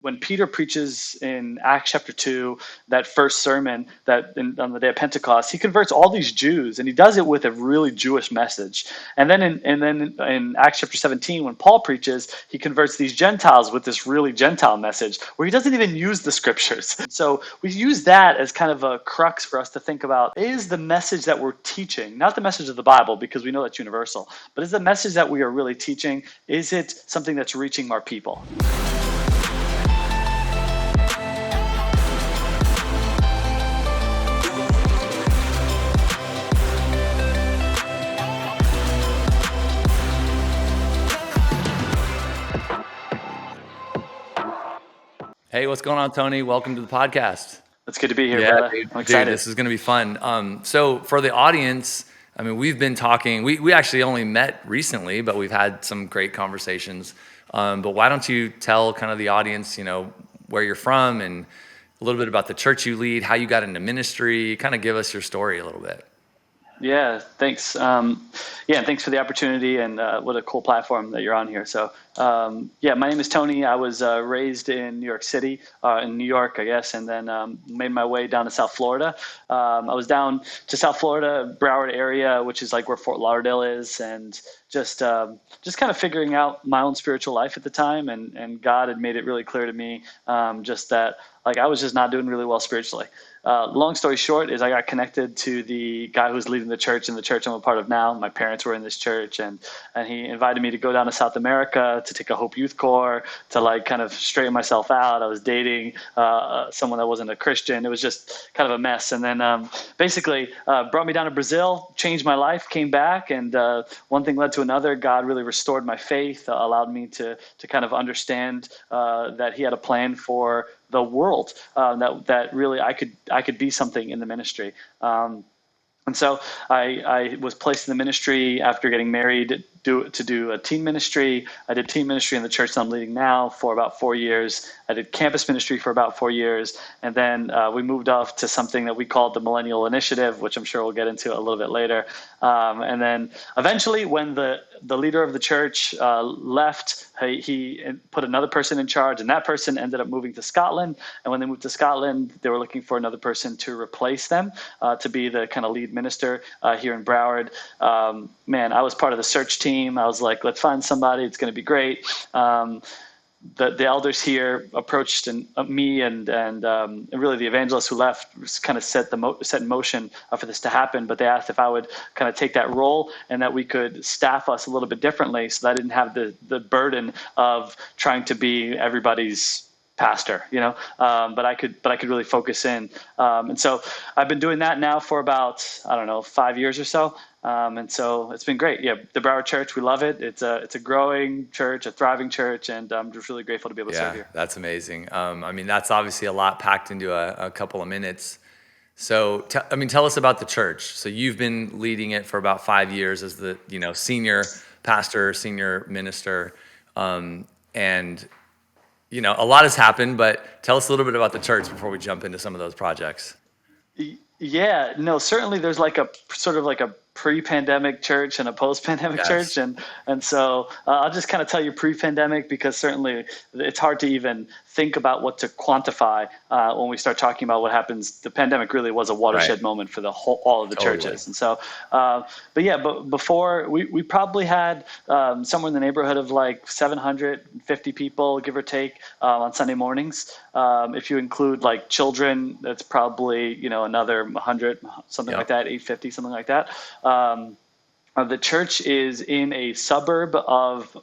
when Peter preaches in Acts chapter 2, that first sermon on the day of Pentecost, he converts all these Jews, and he does it with a really Jewish message. And then in Acts chapter 17, when Paul preaches, he converts these Gentiles with this really Gentile message, where he doesn't even use the scriptures. So we use that as kind of a crux for us to think about, is the message that we're teaching, not the message of the Bible, because we know that's universal, but is the message that we are really teaching, is it something that's reaching our people? Hey, what's going on, Tony? Welcome to the podcast. It's good to be here, brother. I'm excited. Dude, this is going to be fun. So for the audience, I mean, we've been talking, we actually only met recently, but we've had some great conversations. But why don't you tell kind of the audience, where you're from and a little bit about the church you lead, how you got into ministry, kind of give us your story a little bit. Yeah, thanks. Thanks for the opportunity, and what a cool platform that you're on here. So, my name is Tony. I was raised in New York City, in New York, I guess, and then made my way down to South Florida. I was down to South Florida, Broward area, which is like where Fort Lauderdale is, and just kind of figuring out my own spiritual life at the time, and God had made it really clear to me just that like I was just not doing really well spiritually. Long story short is I got connected to the guy who's leading the church in the church I'm a part of now. My parents were in this church, and he invited me to go down to South America to take a Hope Youth Corps to like kind of straighten myself out. I was dating someone that wasn't a Christian. It was just kind of a mess. And then basically brought me down to Brazil, changed my life, came back, and one thing led to another. God really restored my faith, allowed me to kind of understand that he had a plan for the world, that really I could be something in the ministry. And so I was placed in the ministry after getting married to do a teen ministry. I did teen ministry in the church that I'm leading now for about 4 years. I did campus ministry for about 4 years. And then we moved off to something that we called the Millennial Initiative, which I'm sure we'll get into a little bit later. And then eventually when the leader of the church left, he put another person in charge, and that person ended up moving to Scotland. And when they moved to Scotland, they were looking for another person to replace them, to be the kind of lead minister here in Broward. I was part of the search team. I was like, let's find somebody. It's going to be great. The elders here approached me and really the evangelist who left kind of set in motion for this to happen. But they asked if I would kind of take that role and that we could staff us a little bit differently, so that I didn't have the burden of trying to be everybody's pastor, but I could really focus in. And so I've been doing that now for about, 5 years or so. And so it's been great. Yeah, the Broward Church, we love it. It's a growing church, a thriving church, and I'm just really grateful to be able to serve here. That's amazing. That's obviously a lot packed into a couple of minutes. So, tell us about the church. So you've been leading it for about 5 years as the, senior pastor, senior minister, and a lot has happened, but tell us a little bit about the church before we jump into some of those projects. Yeah, no, certainly there's like a sort of like a pre-pandemic church and a post-pandemic church. And so I'll just kind of tell you pre-pandemic, because certainly it's hard to even think about what to quantify when we start talking about what happens. The pandemic really was a watershed moment for all of the churches. And so, but before we probably had somewhere in the neighborhood of like 750 people, give or take, on Sunday mornings. If you include like children, that's probably, another 100, something like that, 850, something like that. The church is in a suburb of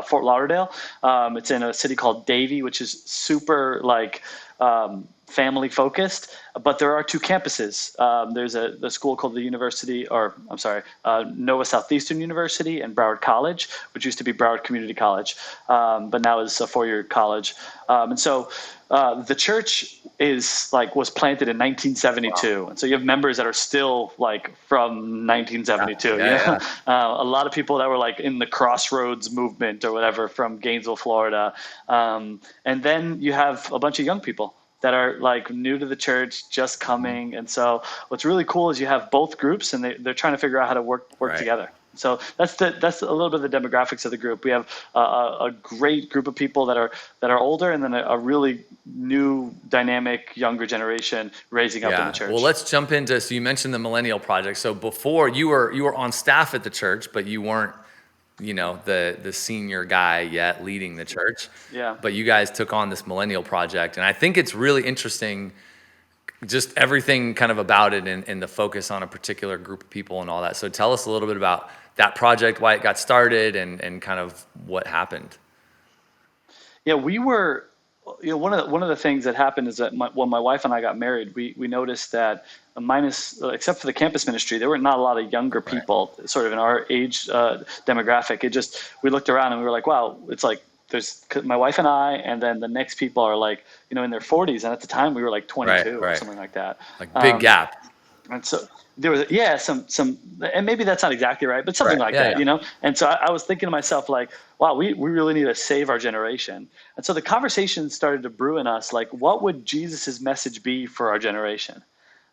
Fort Lauderdale. It's in a city called Davie, which is super family focused, but there are 2 campuses. There's a school called Nova Southeastern University and Broward College, which used to be Broward Community College, but now is a 4-year college. And so the church was planted in 1972. Wow. And so you have members that are still from 1972. A lot of people that were in the Crossroads movement or whatever from Gainesville, Florida. And then you have a bunch of young people that are new to the church, just coming. And so what's really cool is you have both groups, and they're trying to figure out how to work together. So that's a little bit of the demographics of the group. We have a great group of people that are older, and then a really new, dynamic, younger generation raising up in the Yeah. Well, church. let's jump into, so you mentioned the Millennial Project. So before you were on staff at the church, but you weren't, the senior guy yet leading the church. Yeah. But you guys took on this Millennial Project, and I think it's really interesting, just everything kind of about it, and the focus on a particular group of people and all that. So tell us a little bit about that project, why it got started, and kind of what happened. Yeah, we were, one of the things that happened is that when my wife and I got married, we noticed that except for the campus ministry, there were not a lot of younger Right. people sort of in our age demographic. We looked around and we were like, wow, it's like there's my wife and I, and then the next people are like, in their 40s. And at the time we were like 22 or Right. something like that. Like big gap. And so there was, yeah, some, and maybe that's not exactly right, but something Right. like Yeah. that. And so I was thinking to myself, like, wow, we really need to save our generation. And so the conversation started to brew in us, like, what would Jesus's message be for our generation?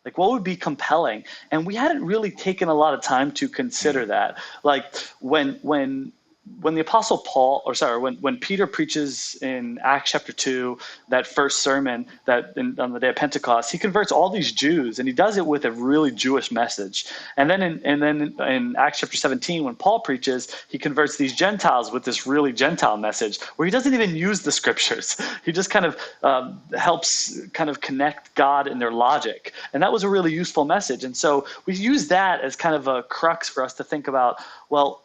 Like, what would be compelling? And we hadn't really taken a lot of time to consider that. Like, when the apostle Paul, when Peter preaches in Acts chapter 2, that first sermon on the day of Pentecost, he converts all these Jews, and he does it with a really Jewish message. And then in Acts chapter 17, when Paul preaches, he converts these Gentiles with this really Gentile message, where he doesn't even use the scriptures. He just kind of helps kind of connect God and their logic. And that was a really useful message. And so we use that as kind of a crux for us to think about, well,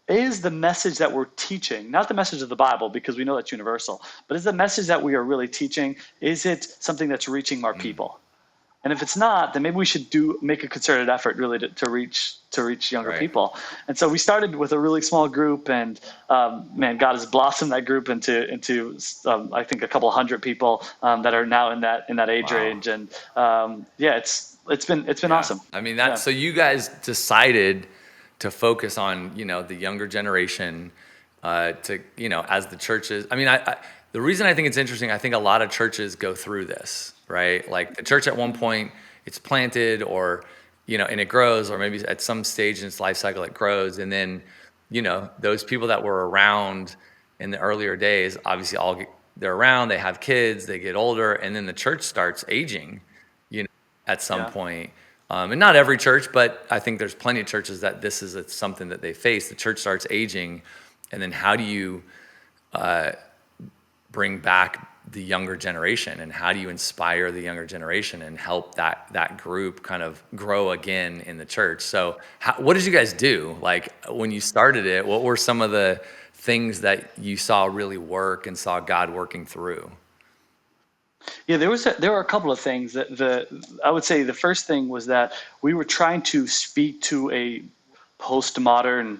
is the message that we're teaching, not the message of the Bible, because we know that's universal, but is the message that we are really teaching, is it something that's reaching our people? And if it's not, then maybe we should make a concerted effort really to reach younger Right. people. And so we started with a really small group, and man, God has blossomed that group into I think a couple hundred people that are now in that age Wow. range. And yeah, it's been awesome. I mean, Yeah. so you guys decided to focus on, the younger generation, as the churches. I mean, the reason I think it's interesting, I think a lot of churches go through this, right? Like the church at one point, it's planted, or, and it grows, or maybe at some stage in its life cycle, it grows. And then, those people that were around in the earlier days, obviously they're around, they have kids, they get older, and then the church starts aging, at some Yeah. point. And not every church, but I think there's plenty of churches that this is something that they face. The church starts aging, and then how do you bring back the younger generation, and how do you inspire the younger generation and help that group kind of grow again in the church? So what did you guys do? Like when you started it, what were some of the things that you saw really work and saw God working through? Yeah, there were a couple of things. I would say the first thing was that we were trying to speak to a postmodern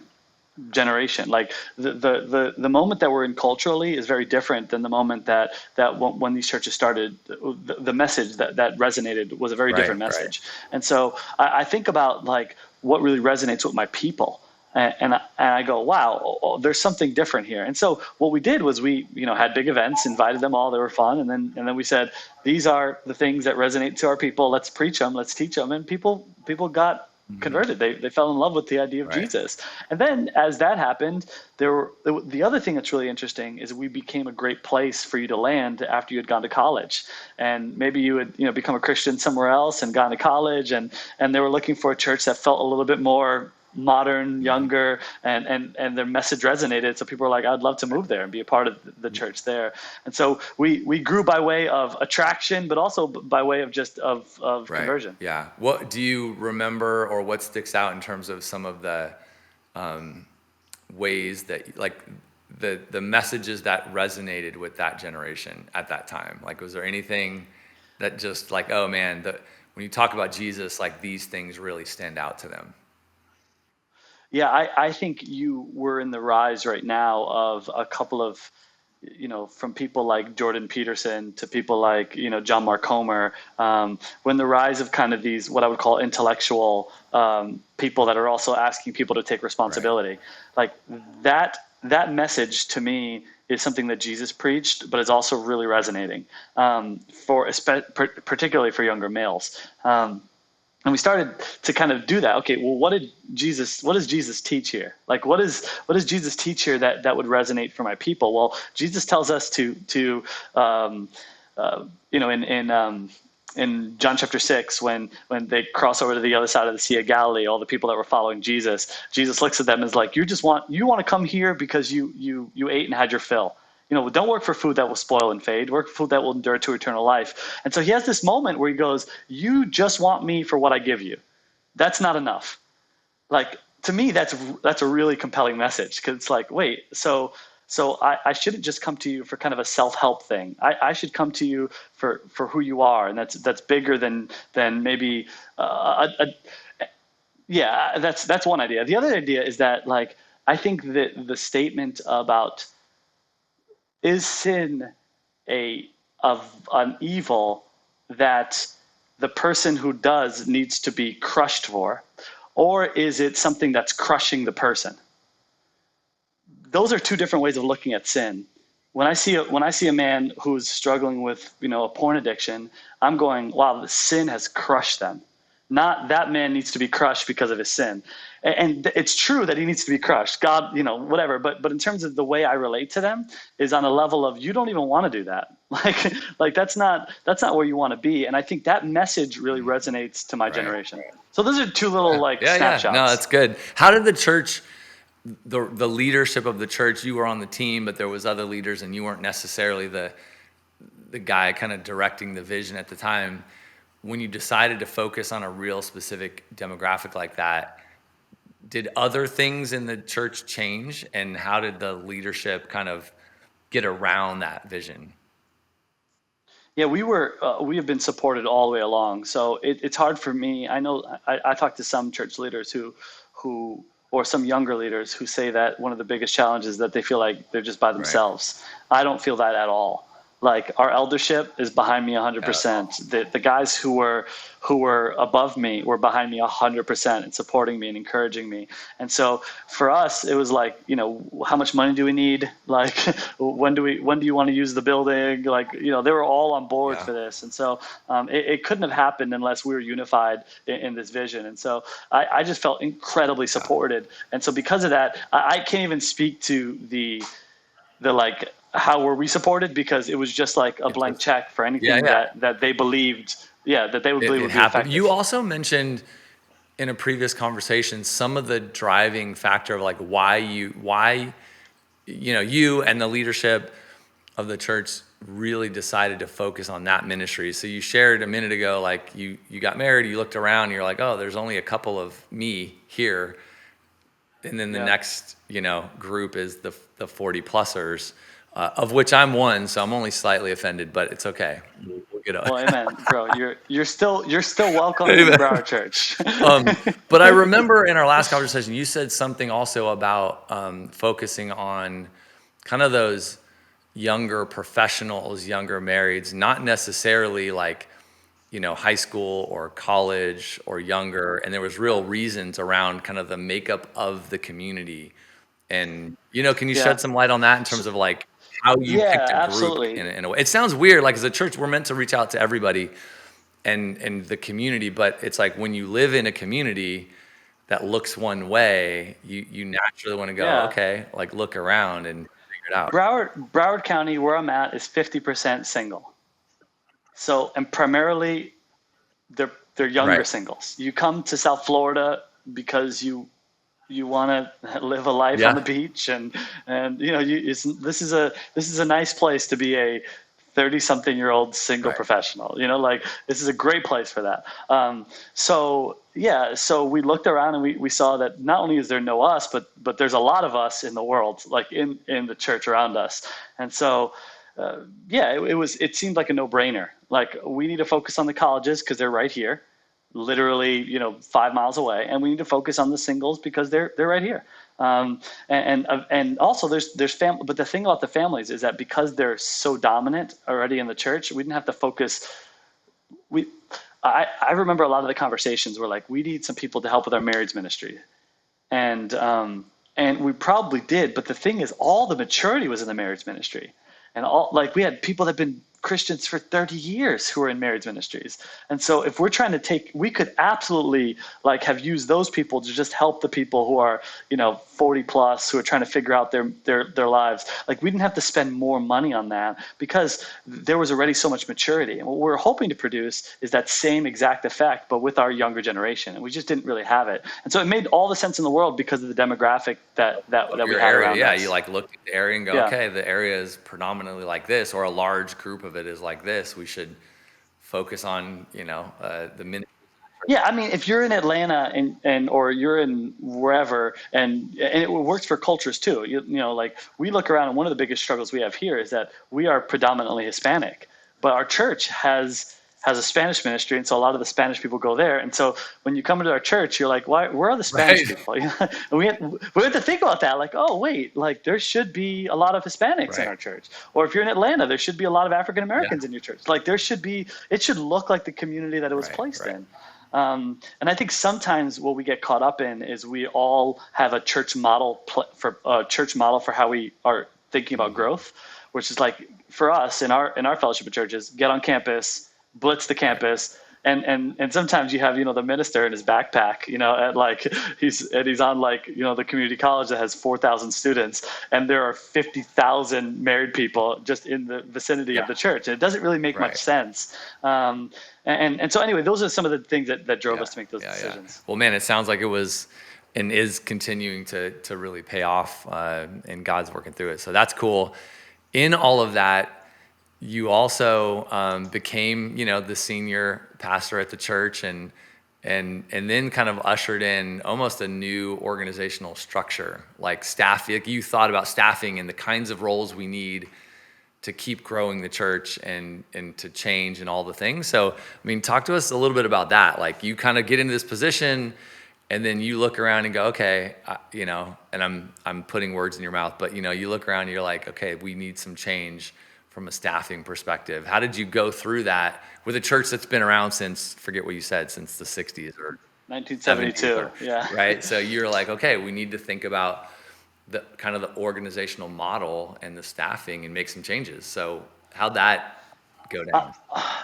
generation. Like the moment that we're in culturally is very different than the moment that when these churches started. The message that resonated was a very different Right. message. And so I think about like what really resonates with my people. And I go, wow, there's something different here. And so what we did was we, had big events, invited them all. They were fun. And then we said, these are the things that resonate to our people. Let's preach them. Let's teach them. And people got converted. They fell in love with the idea of Right. Jesus. And then as that happened, the other thing that's really interesting is we became a great place for you to land after you had gone to college. And maybe you had, become a Christian somewhere else and gone to college, and they were looking for a church that felt a little bit more modern, younger, and their message resonated. So people were like, I'd love to move there and be a part of the church there. And so we grew by way of attraction, but also by way of just of Right. conversion. Yeah. What do you remember, or what sticks out in terms of some of the ways that, like, the messages that resonated with that generation at that time? Like, was there anything that just like, oh man, when you talk about Jesus, like these things really stand out to them? Yeah, I think you were in the rise right now of a couple of, from people like Jordan Peterson to people like, John Mark Comer, when the rise of kind of these, what I would call intellectual people that are also asking people to take responsibility. Like that message to me is something that Jesus preached, but is also really resonating particularly for younger males. And we started to kind of do that. Okay, well, what does Jesus teach here? Like, what does Jesus teach here that would resonate for my people? Well, Jesus tells us um, in John chapter 6, when they cross over to the other side of the Sea of Galilee, all the people that were following Jesus looks at them and is like, you want to come here because you ate and had your fill. Don't work for food that will spoil and fade. Work for food that will endure to eternal life. And so he has this moment where he goes, you just want me for what I give you. That's not enough. Like, to me, that's a really compelling message, because it's like, wait, so I shouldn't just come to you for kind of a self-help thing. I should come to you for who you are, and that's bigger than maybe yeah. That's one idea. The other idea is that, like, I think that the statement about, is sin an evil that the person who does needs to be crushed for, or is it something that's crushing the person? Those are two different ways of looking at sin. When I see a man who's struggling with a porn addiction, I'm going, wow, the sin has crushed them. Not that man needs to be crushed because of his sin. And it's true that he needs to be crushed. God, whatever. But in terms of the way I relate to them is on a level of, you don't even want to do that. Like that's not where you want to be. And I think that message really resonates to my generation. So those are two little snapshots. Yeah. No, that's good. How did the church, the leadership of the church, you were on the team, but there was other leaders and you weren't necessarily the guy kind of directing the vision at the time. When you decided to focus on a real specific demographic like that, did other things in the church change, and how did the leadership kind of get around that vision? Yeah, we have been supported all the way along. So it's hard for me. I know I talked to some church leaders who or some younger leaders who say that one of the biggest challenges is that they feel like they're just by themselves. Right. I don't feel that at all. Like, our eldership is behind me 100%. The guys who were above me were behind me 100% and supporting me and encouraging me. And so for us, it was like, how much money do we need? Like, when do you want to use the building? Like, they were all on board for this. And so it couldn't have happened unless we were unified in this vision. And so I just felt incredibly supported. And so because of that, I can't even speak to the like, how were we supported, because it was just like a blank check for anything that they believed, that they would believe would be effective. You also mentioned in a previous conversation some of the driving factor of like why you and the leadership of the church really decided to focus on that ministry. So you shared a minute ago, like you got married, you looked around, and you're like, oh, there's only a couple of me here. And then the next, group is the 40-plussers, of which I'm one, so I'm only slightly offended, but it's okay. We'll get on. Well, amen, bro. You're still welcome in Broward Church. But I remember in our last conversation, you said something also about focusing on kind of those younger professionals, younger marrieds, not necessarily like high school or college or younger, and there was real reasons around kind of the makeup of the community. And can you shed some light on that in terms of like how you picked a group in a way? It sounds weird, like as a church we're meant to reach out to everybody and the community, but it's like when you live in a community that looks one way, you naturally want to go, okay, like look around and figure it out. Broward County, where I'm at, is 50% single. So, and primarily they're younger singles. You come to South Florida because you want to live a life on the beach, and this is a nice place to be a 30-something-year-old single professional. Like, this is a great place for that. So we looked around and we saw that not only is there no us, but there's a lot of us in the world, like in the church around us. And so it seemed like a no-brainer. Like, we need to focus on the colleges because they're right here, literally 5 miles away, and we need to focus on the singles because they're right here. And also there's family, but the thing about the families is that because they're so dominant already in the church, we didn't have to focus. I remember a lot of the conversations were like, we need some people to help with our marriage ministry, and we probably did. But the thing is, all the maturity was in the marriage ministry, and we had people that had been Christians for 30 years who are in marriage ministries. And so if we're trying to we could absolutely like have used those people to just help the people who are, 40 plus, who are trying to figure out their lives. Like we didn't have to spend more money on that because there was already so much maturity. And what we're hoping to produce is that same exact effect, but with our younger generation. And we just didn't really have it. And so it made all the sense in the world because of the demographic that we Your had area, around yeah, us. you like look at the area and go, Yeah. okay, the area is predominantly like this, or a large group of it is like this. We should focus on, the ministry. Yeah, I mean, if you're in Atlanta and or you're in wherever, and it works for cultures too. Like we look around, and one of the biggest struggles we have here is that we are predominantly Hispanic, but our church has a Spanish ministry, and so a lot of the Spanish people go there. And so when you come into our church, you're like, why? Where are the Spanish Right. people? And we had to think about that. Like, oh wait, like there should be a lot of Hispanics in Right. our church. Or if you're in Atlanta, there should be a lot of African Americans Yeah. in your church. Like it should look like the community that it was Right. placed Right. in. And I think sometimes what we get caught up in is we all have a church model for how we are thinking about growth, which is like for us in our fellowship of churches, get on campus, blitz the campus. And sometimes you have, the minister in his backpack, at like he's on like, the community college that has 4,000 students, and there are 50,000 married people just in the vicinity of the church. And it doesn't really make much sense. And so anyway, those are some of the things that drove us to make those decisions. Well, man, it sounds like it was and is continuing to really pay off, and God's working through it. So that's cool. In all of that, you also became, the senior pastor at the church, and then kind of ushered in almost a new organizational structure, like staff. Like you thought about staffing and the kinds of roles we need to keep growing the church and to change and all the things. So, I mean, talk to us a little bit about that. Like you kind of get into this position, and then you look around and go, okay, and I'm putting words in your mouth, but you look around and you're like, okay, we need some change from a staffing perspective. How did you go through that with a church that's been around since, forget what you said, since the 60s or 1972, yeah. Right? So you're like, okay, we need to think about the kind of the organizational model and the staffing and make some changes. So how'd that go down?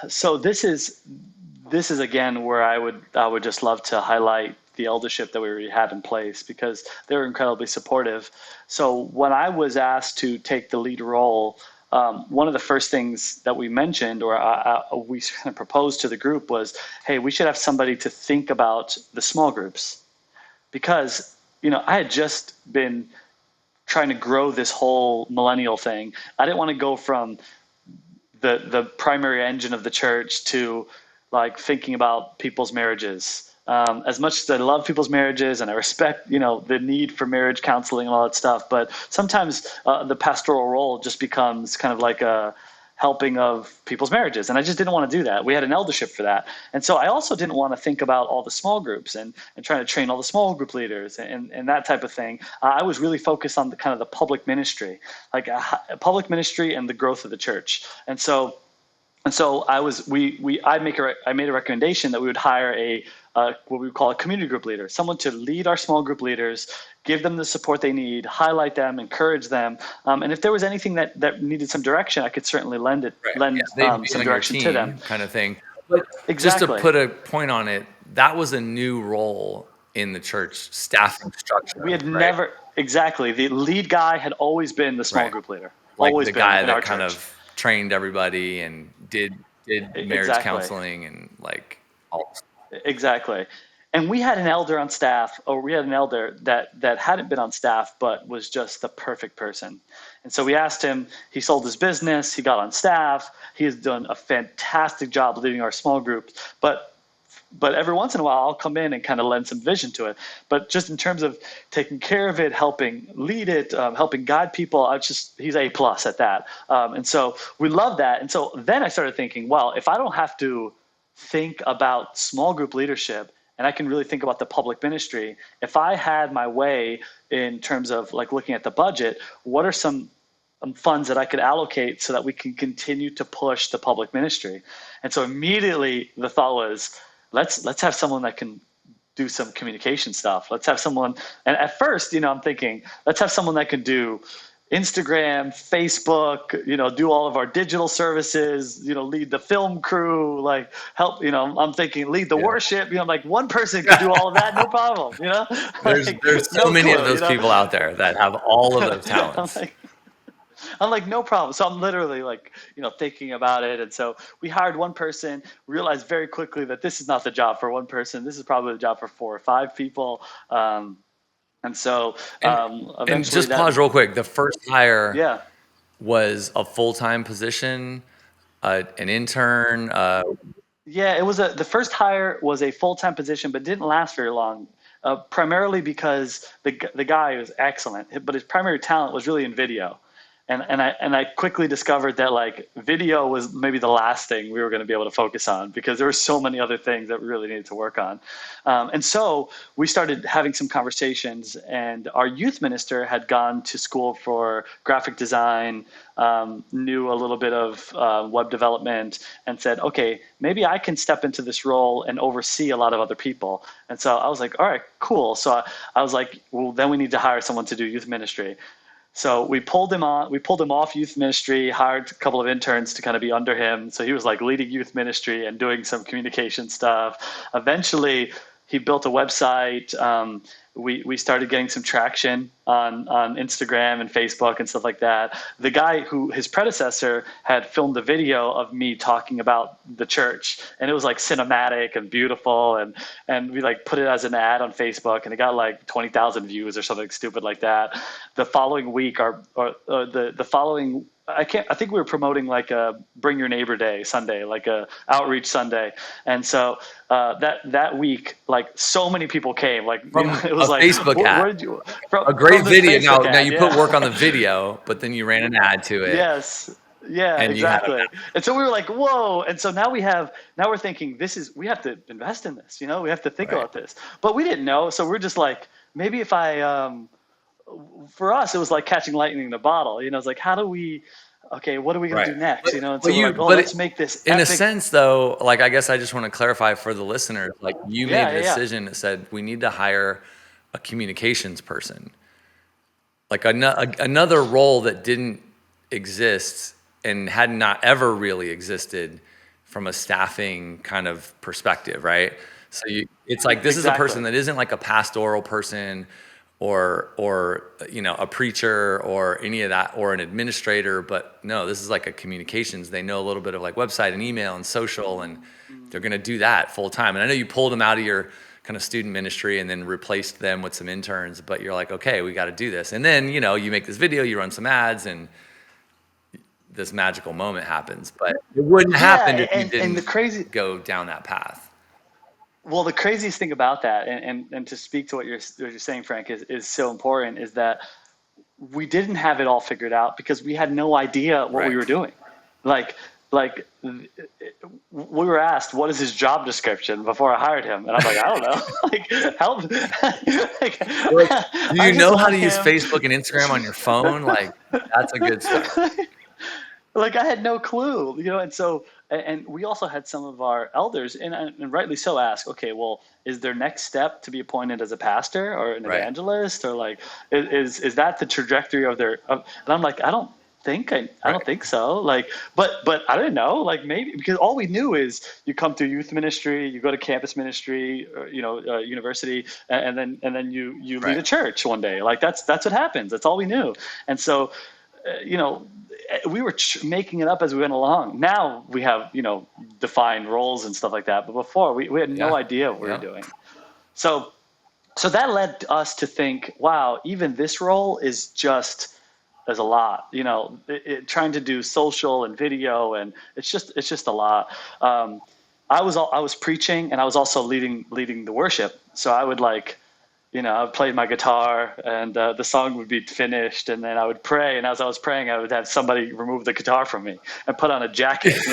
So this is again where I would just love to highlight the eldership that we already had in place, because they were incredibly supportive. So when I was asked to take the lead role, one of the first things that we mentioned, or we kind of proposed to the group, was, hey, we should have somebody to think about the small groups, because I had just been trying to grow this whole millennial thing. I didn't want to go from the primary engine of the church to like thinking about people's marriages. As much as I love people's marriages and I respect, the need for marriage counseling and all that stuff, but sometimes the pastoral role just becomes kind of like a helping of people's marriages. And I just didn't want to do that. We had an eldership for that. And so I also didn't want to think about all the small groups and trying to train all the small group leaders and that type of thing. I was really focused on the kind of the public ministry, like a public ministry and the growth of the church. And so I made a recommendation that we would hire what we would call a community group leader, someone to lead our small group leaders, give them the support they need, highlight them, encourage them, and if there was anything that needed some direction, I could certainly lend some direction to them, kind of thing. But exactly. Just to put a point on it, that was a new role in the church staffing structure. We had never exactly. The lead guy had always been the small group leader, like always the been guy in that our kind church. of trained everybody and did marriage counseling and like all. Exactly. And we had an elder on staff, or we had an elder that hadn't been on staff, but was just the perfect person. And so we asked him, he sold his business, he got on staff, he has done a fantastic job leading our small groups, but every once in a while I'll come in and kind of lend some vision to it. But just in terms of taking care of it, helping lead it, helping guide people, he's A+ at that. And so we love that. And so then I started thinking, well, if I don't have to think about small group leadership and I can really think about the public ministry, if I had my way in terms of like looking at the budget, what are some funds that I could allocate so that we can continue to push the public ministry? And so immediately the thought was, let's have someone that can do some communication stuff. Let's have someone, and at first, I'm thinking, let's have someone that can do Instagram, Facebook, do all of our digital services, lead the film crew, like help, I'm thinking lead the Yeah. worship, like one person could do all of that, no problem, like There's so no many of clue, those people out there that have all of those yeah, I'm talents. like, I'm like, no problem. So I'm literally like, thinking about it. And so we hired one person, realized very quickly that this is not the job for one person. This is probably the job for 4 or 5 people. And so And eventually just that, pause real quick. The first hire yeah. was a full-time position, an intern. Yeah, the first hire was a full-time position, but didn't last very long. Primarily because the guy was excellent, but his primary talent was really in video. And I quickly discovered that like video was maybe the last thing we were going to be able to focus on because there were so many other things that we really needed to work on. And so we started having some conversations, and our youth minister had gone to school for graphic design, knew a little bit of web development, and said, okay, maybe I can step into this role and oversee a lot of other people. And so I was like, all right, cool. So I was like, well, then we need to hire someone to do youth ministry. So we pulled him on. We pulled him off youth ministry, hired a couple of interns to kind of be under him. So he was like leading youth ministry and doing some communication stuff. Eventually, he built a website. We started getting some traction on Instagram and Facebook and stuff like that. The guy who his predecessor had filmed a video of me talking about the church, and it was like cinematic and beautiful, and we like put it as an ad on Facebook, and it got like 20,000 views or something stupid like that. The following week, the following. I think we were promoting like a Bring Your Neighbor Day Sunday, like a outreach Sunday, and so that week, like so many people came. Like From it was a like, Facebook ad. where did you A from great this video. Facebook Now ad? you put Yeah. work on the video, but then you ran an ad to it, Yes. Yeah, and you had exactly. And so we were like, whoa. And so now we're thinking we have to invest in this, we have to think right. about this. But we didn't know. So we're just like, maybe if for us, it was like catching lightning in a bottle, it's like, okay, what are we going to Right. do next? And But so we're you, like, oh, but let's make this in a epic. sense though, like I guess I just want to clarify for the listeners, like you made Yeah, a yeah, yeah. decision that said we need to hire a communications person, like another role that didn't exist and had not ever really existed from a staffing kind of perspective, right? So it's like this is a Exactly. person that isn't like a pastoral person or a preacher or any of that or an administrator, but no, this is like a communications. They know a little bit of like website and email and social, and they're going to do that full time. And I know you pulled them out of your kind of student ministry and then replaced them with some interns, but you're like, okay, we got to do this. And then, you make this video, you run some ads, and this magical moment happens. But it wouldn't Yeah, happen if you and didn't go down that path. well, the craziest thing about that, and to speak to what you're saying, Frank, is so important, is that we didn't have it all figured out because we had no idea what we Right. were doing. Like we were asked, what is his job description before I hired him? And I'm like, I don't know. Like, help. Like, Do I you just know how want to use him. Facebook and Instagram on your phone? Like, that's a good start. Like I had no clue, and so, and we also had some of our elders, and rightly so, ask, okay, well, is their next step to be appointed as a pastor or an Right. evangelist, or like, is that the trajectory of and I'm like, I don't Right. think so. Like, but I didn't know, like maybe because all we knew is you come through youth ministry, you go to campus ministry, or, university, and then you lead Right. a church one day. Like that's what happens. That's all we knew, and so, we were making it up as we went along. Now we have, defined roles and stuff like that. But before we had no Yeah. idea what we were Yeah. doing. So that led us to think, wow, even this role is there's a lot, trying to do social and video, and it's just a lot. I was preaching, and I was also leading the worship. So I would I played my guitar, and the song would be finished, and then I would pray. And as I was praying, I would have somebody remove the guitar from me and put on a jacket, I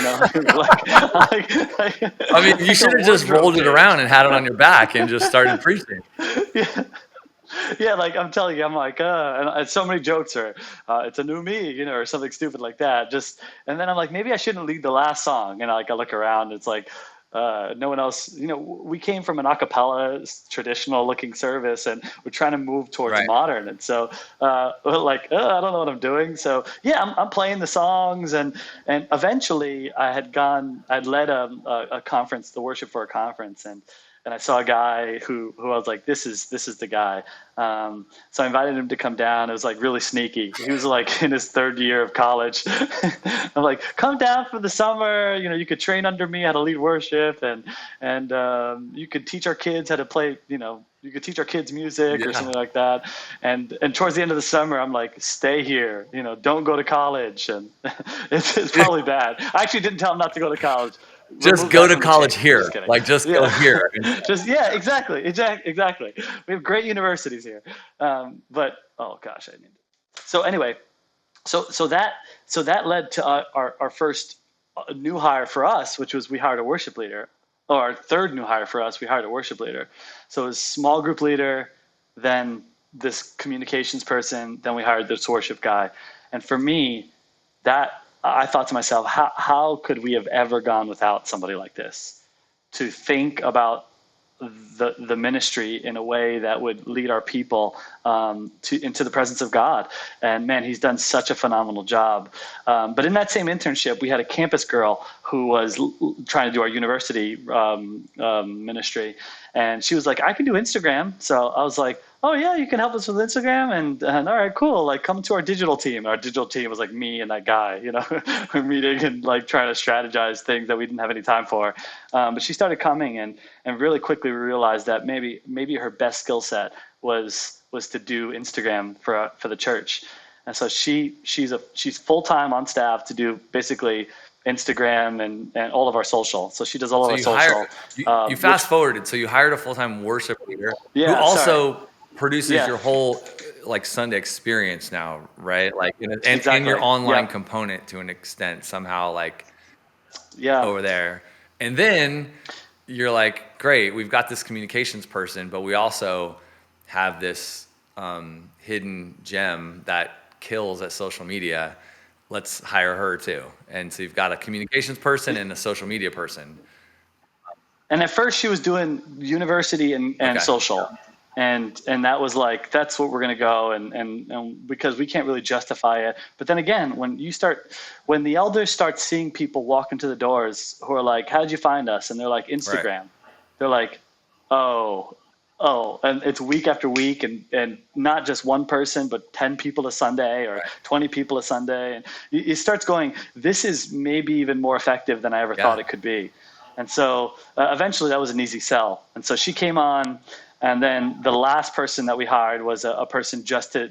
mean, you like should a have just wardrobe rolled it change. around and had it on your back and just started preaching. Yeah, yeah. Like I'm telling you, I'm like, and so many jokes are, it's a new me, or something stupid like that. And then I'm like, maybe I shouldn't lead the last song. And like I look around, it's like, No one else, we came from an a cappella traditional looking service, and we're trying to move towards Right. modern. And so, we're like, I don't know what I'm doing. So yeah, I'm playing the songs, and eventually I'd led a conference, the worship for a conference, and I saw a guy who I was like, this is the guy. So I invited him to come down. It was like really sneaky. He was like in his third year of college. I'm like, come down for the summer. You could train under me how to lead worship, and you could teach our kids how to play. You could teach our kids music or Yeah. something like that. And towards the end of the summer, I'm like, stay here. Don't go to college. And it's probably bad. I actually didn't tell him not to go to college. Just Remove go that to from the college tape. I'm here. just kidding. Like, just go Yeah. here. Yeah, exactly. We have great universities here. But oh gosh, I mean. So anyway, so that led to our first new hire for us, which was we hired a worship leader. Or our third new hire for us, we hired a worship leader. So it was small group leader, then this communications person, then we hired this worship guy. And for me, that I thought to myself, how could we have ever gone without somebody like this to think about the ministry in a way that would lead our people into the presence of God. And man, he's done such a phenomenal job. But in that same internship, we had a campus girl who was trying to do our university ministry. And she was like, I can do Instagram. So I was like, oh yeah, you can help us with Instagram, and all right, cool. Like, come to our digital team. Our digital team was like me and that guy. We're meeting and like trying to strategize things that we didn't have any time for. But she started coming, and really quickly we realized that maybe her best skill set was to do Instagram for the church. And so she's full time on staff to do basically Instagram and all of our social. So she does all of our social. You fast forwarded, so you hired a full-time worship leader Yeah, who also sorry. produces Yeah. your whole like Sunday experience now, right? Like, and Exactly. your online Yep. component to an extent somehow, like Yeah. over there. And then you're like, great, we've got this communications person, but we also have this hidden gem that kills at social media. Let's hire her too. And so you've got a communications person and a social media person. And at first she was doing university and Okay. social. And that was like, that's what we're going to go. And because we can't really justify it. But then again, when the elders start seeing people walk into the doors who are like, how did you find us? And they're like, Instagram. Right. They're like, oh, and it's week after week, and not just one person, but 10 people a Sunday or 20 people a Sunday. And it starts going, this is maybe even more effective than I ever thought it could be. And so eventually that was an easy sell. And so she came on, and then the last person that we hired was a person just to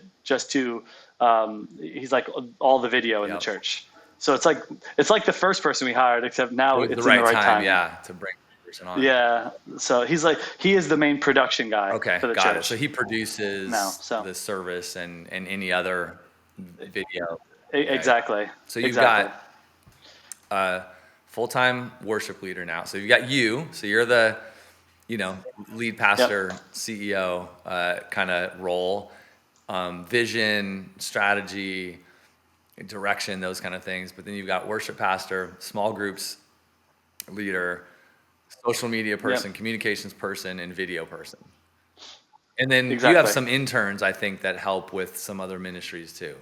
he's like all the video in the church. So it's like the first person we hired, except now it's in the right time. Yeah, to bring the person on. Yeah. So he is the main production guy for the got church. it. So he produces the service and any other video. Exactly. So you've got a full-time worship leader now. So you've got you. So you're the lead pastor, CEO kind of role, vision, strategy, direction, those kind of things. But then you've got worship pastor, small groups leader, social media person, communications person, and video person. And then you have some interns, I think, that help with some other ministries too.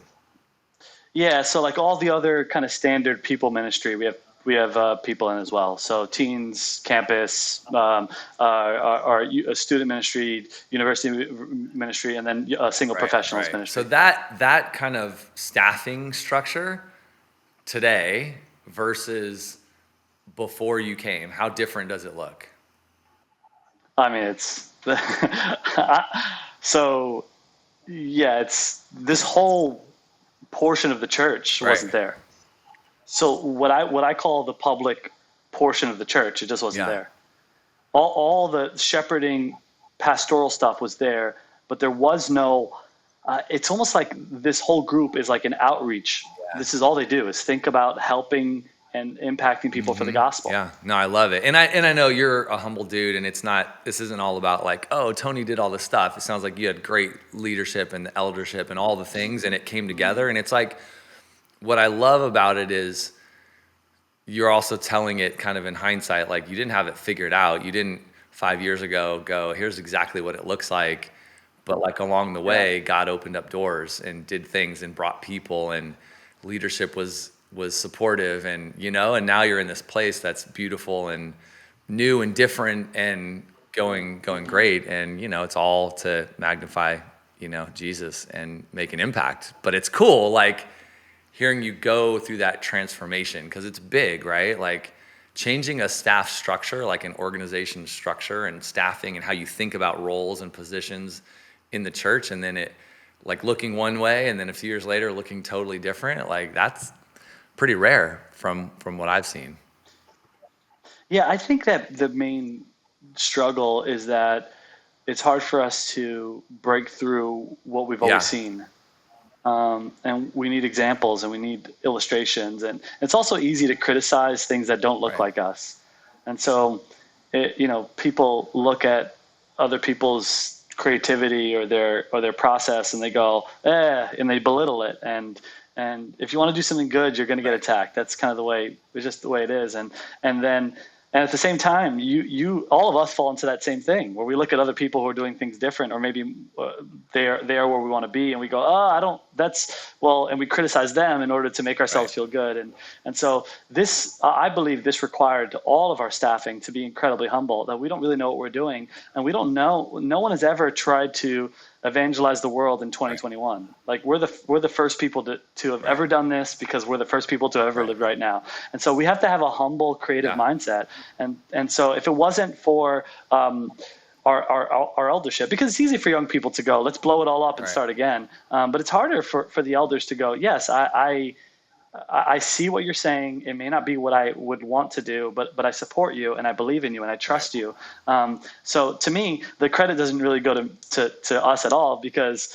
Yeah, so like all the other kind of standard people ministry, we have people in as well. So teens, campus, our student ministry, university ministry, and then single professionals ministry. So that kind of staffing structure today versus before you came, how different does it look? I mean, it's so it's this whole portion of the church wasn't there. So what I call the public portion of the church, it just wasn't there. All the shepherding, pastoral stuff was there, but there was no. It's almost like this whole group is like an outreach. Yeah. This is all they do is think about helping and impacting people for the gospel. Yeah, no, I love it, and I know you're a humble dude, and this isn't all about like, oh, Tony did all this stuff. It sounds like you had great leadership and the eldership and all the things, and it came together. And it's like, what I love about it is you're also telling it kind of in hindsight, like you didn't have it figured out. You didn't 5 years ago go, here's exactly what it looks like. But like along the Yeah. way, God opened up doors and did things and brought people, and leadership was supportive, and and now you're in this place that's beautiful and new and different and going great, and it's all to magnify Jesus and make an impact. But it's cool, like hearing you go through that transformation, because it's big, right? Like changing a staff structure, like an organization structure and staffing and how you think about roles and positions in the church, and then it like looking one way and then a few years later looking totally different. Like that's pretty rare from what I've seen. Yeah, I think that the main struggle is that it's hard for us to break through what we've always Yeah, seen. And we need examples and we need illustrations. And it's also easy to criticize things that don't look right, like us. And so, people look at other people's creativity or their process and they go, and they belittle it. And if you want to do something good, you're going to get right, attacked. That's kind of it's just the way it is. And at the same time, all of us fall into that same thing where we look at other people who are doing things different, or maybe they are where we want to be, and we go, oh, I don't. That's well, and we criticize them in order to make ourselves right. feel good. And so I believe this required all of our staffing to be incredibly humble, that we don't really know what we're doing, and we don't know. No one has ever tried to evangelize the world in Right, 2021. Like we're the first people to have right, ever done this, because we're the first people to have ever right. live right now. And so we have to have a humble, creative Yeah, mindset. And so if it wasn't for our eldership, because it's easy for young people to go, let's blow it all up and right, start again. But it's harder for the elders to go, yes, I see what you're saying. It may not be what I would want to do, but I support you and I believe in you and I right. trust you. So to me, the credit doesn't really go to us at all, because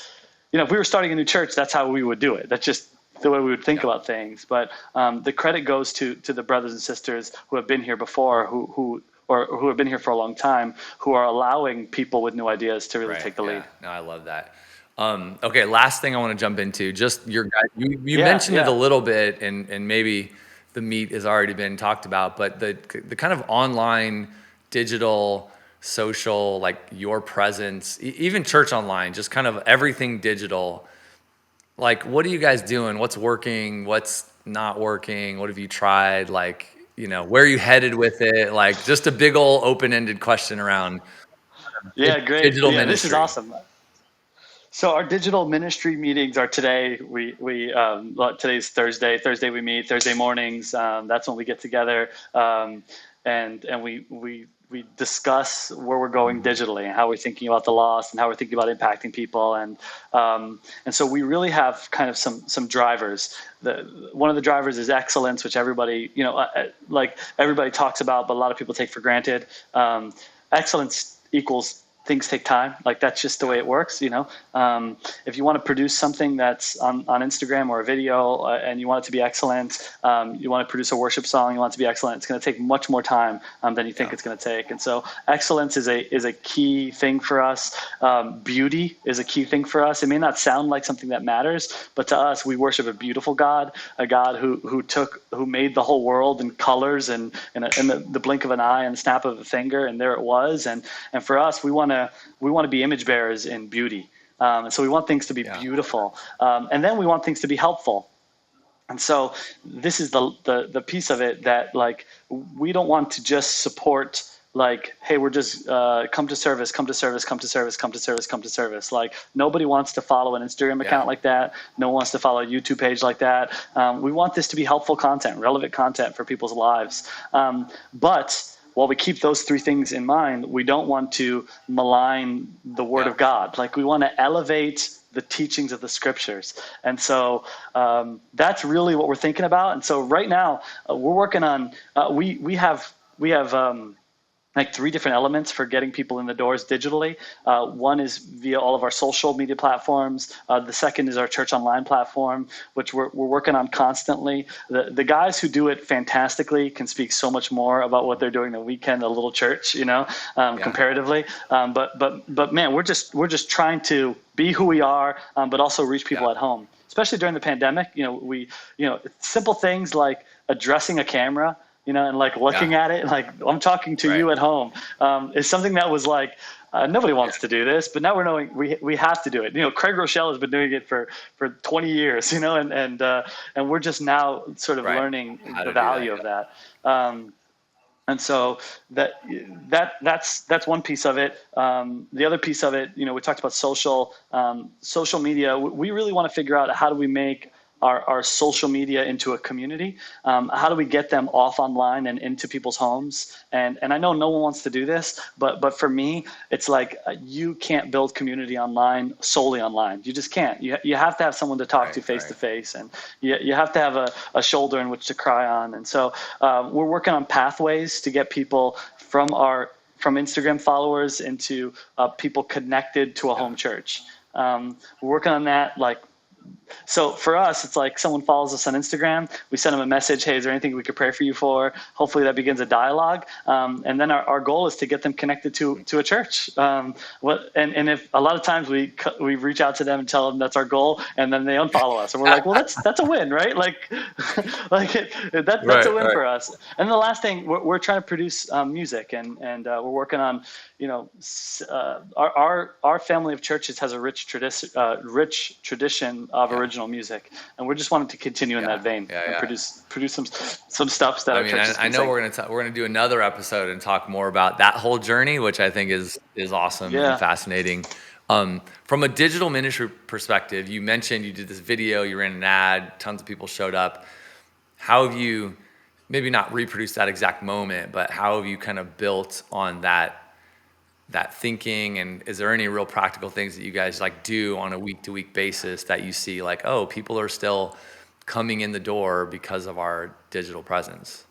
if we were starting a new church, that's how we would do it. That's just the way we would think Yeah, about things. But the credit goes to the brothers and sisters who have been here before, who have been here for a long time, who are allowing people with new ideas to really right. take the Yeah. lead. No, I love that. Okay, last thing I want to jump into, just your guys. You Yeah, mentioned it a yeah. little bit, and maybe the meat has already been talked about, but the kind of online, digital, social, like your presence, even church online, just kind of everything digital. Like, what are you guys doing? What's working? What's not working? What have you tried? Like, where are you headed with it? Like, just a big old open-ended question around Yeah, great. digital Yeah, this is ministry. awesome. So our digital ministry meetings are today. Today's Thursday. Thursday we meet. Thursday mornings. That's when we get together, and we discuss where we're going digitally and how we're thinking about the lost and how we're thinking about impacting people. And so we really have kind of some drivers. One of the drivers is excellence, which everybody like everybody talks about, but a lot of people take for granted. Excellence equals things take time. Like that's just the way it works. If you want to produce something that's on Instagram or a video, and you want it to be excellent, you want to produce a worship song, you want it to be excellent, it's going to take much more time than you think Yeah, it's going to take. And so excellence is a key thing for us. Beauty is a key thing for us. It may not sound like something that matters, but to us, we worship a beautiful God, a God who made the whole world in colors and in the blink of an eye and the snap of a finger, and there it was. And for us, we want to be image bearers in beauty. And so we want things to be yeah, beautiful, and then we want things to be helpful. And so this is the piece of it that, like, we don't want to just support, like, hey, we're just come to service, come to service, come to service, come to service, come to service. Like, nobody wants to follow an Instagram yeah, account like that. No one wants to follow a YouTube page like that. We want this to be helpful content, relevant content for people's lives. But while we keep those three things in mind, we don't want to malign the Word yeah, of God. Like, we want to elevate the teachings of the Scriptures. And so that's really what we're thinking about. And so right now we're working on we have like three different elements for getting people in the doors digitally. One is via all of our social media platforms. The second is our church online platform, which we're working on constantly. The guys who do it fantastically can speak so much more about what they're doing than we can, a little church, yeah, comparatively. But man, we're just trying to be who we are, but also reach yeah, people at home. especially during the pandemic, simple things like addressing a camera, and like looking at it, like I'm talking to you at home, is something that was like, nobody wants to do this, but now we're knowing we have to do it. Craig Rochelle has been doing it for 20 years, and we're just now sort of learning the value of that. And so that's one piece of it. The other piece of it, we talked about social media. We really want to figure out how do we make our social media into a community. How do we get them off online and into people's homes? And I know no one wants to do this, but for me, it's like you can't build community online solely online. You just can't. You have to have someone to talk to face to face, and you have to have a shoulder in which to cry on. And so we're working on pathways to get people from Instagram followers into people connected to a home church. We're working on that, so for us, it's like someone follows us on Instagram. We send them a message. Hey, is there anything we could pray for you for? Hopefully that begins a dialogue. And then our goal is to get them connected to a church. And if a lot of times we reach out to them and tell them that's our goal, and then they unfollow us, and we're like, well, that's a win, right? That's a win for us. And the last thing, we're trying to produce music, and we're working on, our family of churches has a rich tradition of original music, and we're just wanting to continue in that vein and produce some stuff that our churches can I know sing. we're gonna do another episode and talk more about that whole journey, which I think is awesome and fascinating. From a digital ministry perspective, you mentioned you did this video, you ran an ad, tons of people showed up. How have you, maybe not reproduced that exact moment, but how have you kind of built on that thinking? And is there any real practical things that you guys do on a week-to-week basis that you see people are still coming in the door because of our digital presence?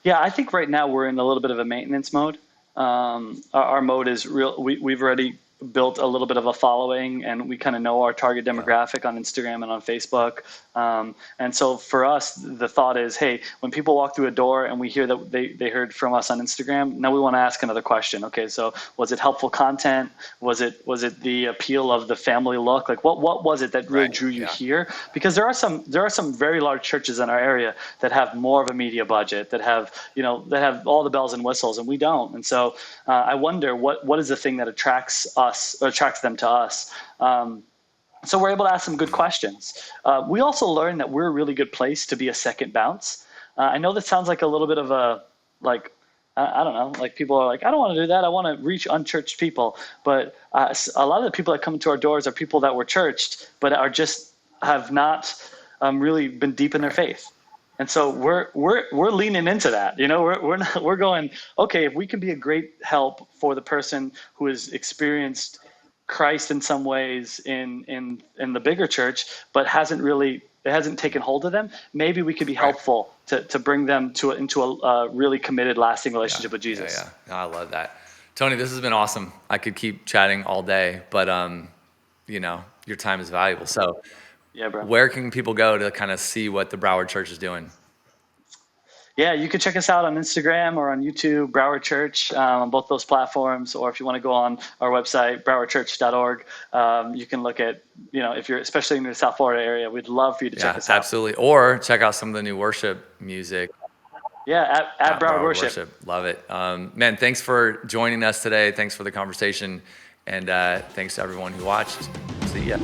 Yeah, I think right now we're in a little bit of a maintenance mode. Our mode is real. We've already built a little bit of a following, and we kind of know our target demographic on Instagram and on Facebook. And so for us, the thought is, hey, when people walk through a door and we hear that they heard from us on Instagram, now we want to ask another question. Okay, so was it helpful content? Was it the appeal of the family look? What was it that really drew you here? Because there are some very large churches in our area that have more of a media budget, that have all the bells and whistles, and we don't. And so I wonder what is the thing that attracts them to us. So we're able to ask some good questions. We also learned that we're a really good place to be a second bounce. I know that sounds like a little bit of a, I don't know, people are like, I don't want to do that. I want to reach unchurched people. But a lot of the people that come into our doors are people that were churched, but have not really been deep in their faith. And so we're leaning into that. We're going, okay, if we can be a great help for the person who has experienced Christ in some ways in the bigger church, but it hasn't taken hold of them, maybe we could be helpful to bring them into a really committed, lasting relationship with Jesus. Yeah. No, I love that. Tony, this has been awesome. I could keep chatting all day, but your time is valuable. So yeah, bro. Where can people go to kind of see what the Broward Church is doing? Yeah, you can check us out on Instagram or on YouTube, Broward Church, on both those platforms. Or if you want to go on our website, browardchurch.org, you can look at, if you're especially in the South Florida area, we'd love for you to check us out. Absolutely. Or check out some of the new worship music. Yeah, at Broward Worship. Love it. Man, thanks for joining us today. Thanks for the conversation. And thanks to everyone who watched. See ya.